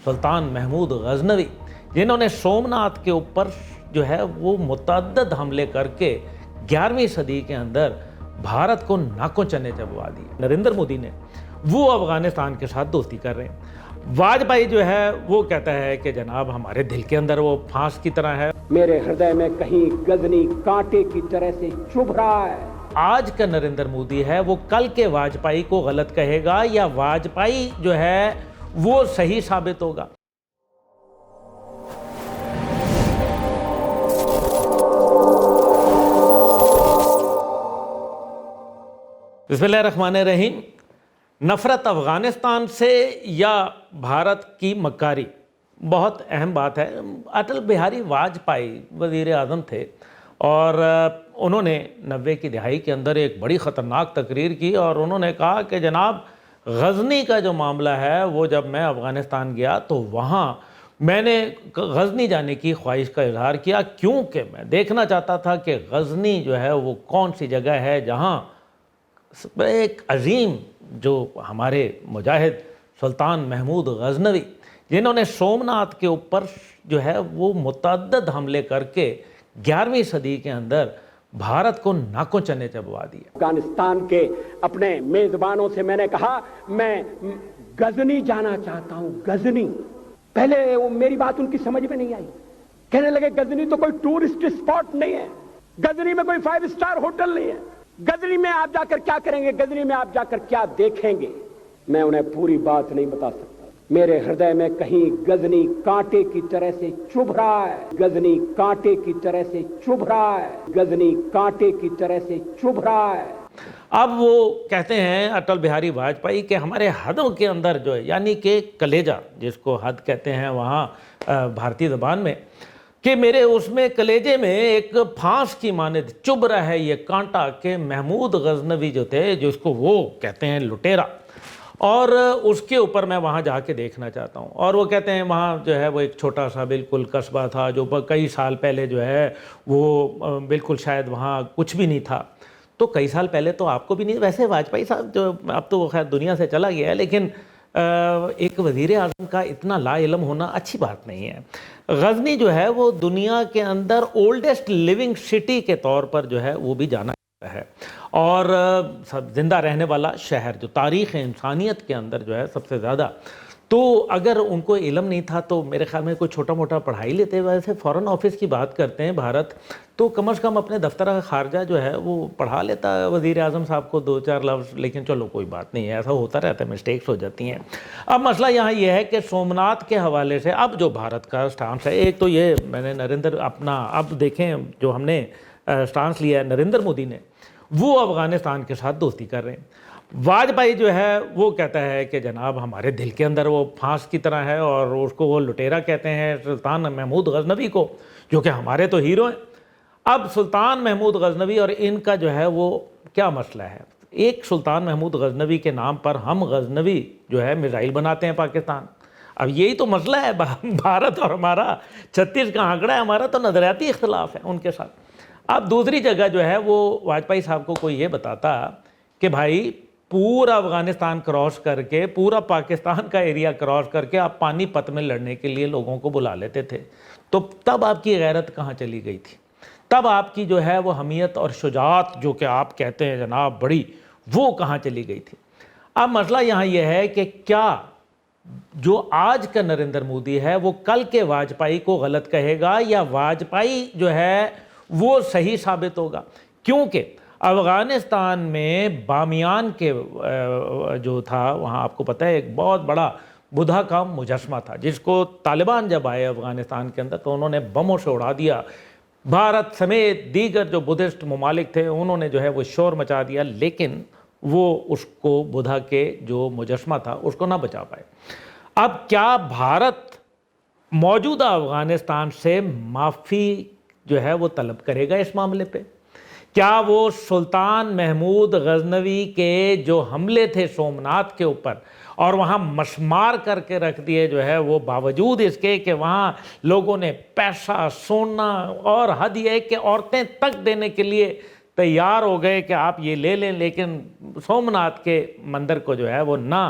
سلطان محمود غزنوی، جنہوں نے سومناتھ کے اوپر جو ہے وہ متعدد حملے کر کے 11ویں صدی کے اندر بھارت کو ناکوں چنے چبوا دی۔ نریندر مودی نے وہ افغانستان کے ساتھ دوستی کر رہے ہیں۔ واجپئی جو ہے وہ کہتا ہے کہ جناب ہمارے دل کے اندر وہ پھانس کی طرح ہے، میرے ہردے میں کہیں غزنی کانٹے کی طرح سے چبھ رہا ہے۔ آج کا نریندر مودی ہے وہ کل کے واجپئی کو غلط کہے گا یا واجپئی جو ہے وہ صحیح ثابت ہوگا۔ بسم اللہ الرحمن الرحیم۔ نفرت افغانستان سے یا بھارت کی مکاری، بہت اہم بات ہے۔ اٹل بہاری واجپئی وزیر اعظم تھے اور انہوں نے 90 کی دہائی کے اندر ایک بڑی خطرناک تقریر کی اور انہوں نے کہا کہ جناب غزنی کا جو معاملہ ہے وہ جب میں افغانستان گیا تو وہاں میں نے غزنی جانے کی خواہش کا اظہار کیا، کیونکہ میں دیکھنا چاہتا تھا کہ غزنی جو ہے وہ کون سی جگہ ہے جہاں ایک عظیم جو ہمارے مجاہد سلطان محمود غزنوی، جنہوں نے سومناتھ کے اوپر جو ہے وہ متعدد حملے کر کے 11ویں صدی کے اندر بھارت کو ناکوں چنے چبوا دیا۔ افغانستان کے اپنے میزبانوں سے میں نے کہا میں غزنی جانا چاہتا ہوں۔ غزنی، پہلے وہ میری بات ان کی سمجھ میں نہیں آئی، کہنے لگے غزنی تو کوئی ٹورسٹ اسپاٹ نہیں ہے، غزنی میں کوئی 5 اسٹار ہوٹل نہیں ہے، غزنی میں آپ جا کر کیا کریں گے، غزنی میں آپ جا کر کیا دیکھیں گے۔ میں انہیں پوری بات نہیں بتا سکتا۔ میرے ہردے میں کہیں غزنی کانٹے کی طرح سے چبھ رہا ہے، غزنی کانٹے کی طرح سے چبھ رہا ہے، غزنی کانٹے کی طرح سے چبھ رہا ہے۔ اب وہ کہتے ہیں اٹل بہاری واجپئی کہ ہمارے حدوں کے اندر جو ہے، یعنی کہ کلیجہ جس کو حد کہتے ہیں وہاں بھارتی زبان میں، کہ میرے اس میں کلیجے میں ایک پھانس کی مانند چبھ رہا ہے یہ کانٹا کہ محمود غزنوی جو تھے، جس کو وہ کہتے ہیں لٹیرا، اور اس کے اوپر میں وہاں جا کے دیکھنا چاہتا ہوں۔ اور وہ کہتے ہیں وہاں جو ہے وہ ایک چھوٹا سا بالکل قصبہ تھا جو کئی سال پہلے جو ہے وہ بالکل شاید وہاں کچھ بھی نہیں تھا۔ تو کئی سال پہلے تو آپ کو بھی نہیں، ویسے واجپئی صاحب جو اب تو وہ خیر دنیا سے چلا گیا ہے، لیکن ایک وزیر اعظم کا اتنا لا علم ہونا اچھی بات نہیں ہے۔ غزنی جو ہے وہ دنیا کے اندر اولڈسٹ لیونگ سٹی کے طور پر جو ہے وہ بھی جانا جاتا ہے، اور زندہ رہنے والا شہر جو تاریخ انسانیت کے اندر جو ہے سب سے زیادہ۔ تو اگر ان کو علم نہیں تھا تو میرے خیال میں کوئی چھوٹا موٹا پڑھائی لیتے، ویسے فورن آفس کی بات کرتے ہیں بھارت، تو کم از کم اپنے دفتر خارجہ جو ہے وہ پڑھا لیتا وزیر اعظم صاحب کو 2-4 لفظ، لیکن چلو کوئی بات نہیں ہے، ایسا ہوتا رہتا ہے، مسٹیکس ہو جاتی ہیں۔ اب مسئلہ یہاں یہ ہے کہ سومناتھ کے حوالے سے اب جو بھارت کا سٹانس ہے، ایک تو یہ میں نے اب دیکھیں جو ہم نے سٹانس لیا ہے نریندر مودی نے، وہ افغانستان کے ساتھ دوستی کر رہے ہیں۔ واجپئی جو ہے وہ کہتا ہے کہ جناب ہمارے دل کے اندر وہ پھانس کی طرح ہے، اور اس کو وہ لٹیرا کہتے ہیں سلطان محمود غزنوی کو، جو کہ ہمارے تو ہیرو ہیں۔ اب سلطان محمود غزنوی اور ان کا جو ہے وہ کیا مسئلہ ہے؟ ایک سلطان محمود غزنوی کے نام پر ہم غزنوی جو ہے میزائل بناتے ہیں پاکستان۔ اب یہی تو مسئلہ ہے، بھارت اور ہمارا 36 کا آنکڑا ہے، ہمارا تو نظریاتی اختلاف ہے ان کے ساتھ۔ اب دوسری جگہ جو ہے وہ واجپئی صاحب کو کوئی یہ بتاتا کہ بھائی پورا افغانستان کراس کر کے، پورا پاکستان کا ایریا کراس کر کے آپ پانی پت میں لڑنے کے لیے لوگوں کو بلا لیتے تھے، تو تب آپ کی غیرت کہاں چلی گئی تھی؟ تب آپ کی جو ہے وہ حمیت اور شجاعت جو کہ آپ کہتے ہیں جناب بڑی، وہ کہاں چلی گئی تھی؟ اب مسئلہ یہاں یہ ہے کہ کیا جو آج کا نریندر مودی ہے وہ کل کے واجپئی کو غلط کہے گا یا واجپئی جو ہے وہ صحیح ثابت ہوگا؟ کیونکہ افغانستان میں بامیان کے جو تھا وہاں آپ کو پتہ ہے ایک بہت بڑا بدھا کا مجسمہ تھا، جس کو طالبان جب آئے افغانستان کے اندر تو انہوں نے بموں سے اڑا دیا۔ بھارت سمیت دیگر جو بدھسٹ ممالک تھے انہوں نے جو ہے وہ شور مچا دیا، لیکن وہ اس کو بدھا کے جو مجسمہ تھا اس کو نہ بچا پائے۔ اب کیا بھارت موجودہ افغانستان سے معافی جو ہے وہ طلب کرے گا اس معاملے پہ؟ کیا وہ سلطان محمود غزنوی کے جو حملے تھے سومناتھ کے اوپر اور وہاں مسمار کر کے رکھ دیے جو ہے وہ باوجود اس کے کہ وہاں لوگوں نے پیسہ، سونا اور حد یہ کہ عورتیں تک دینے کے لیے تیار ہو گئے کہ آپ یہ لے لیں، لیکن سومناتھ کے مندر کو جو ہے وہ نہ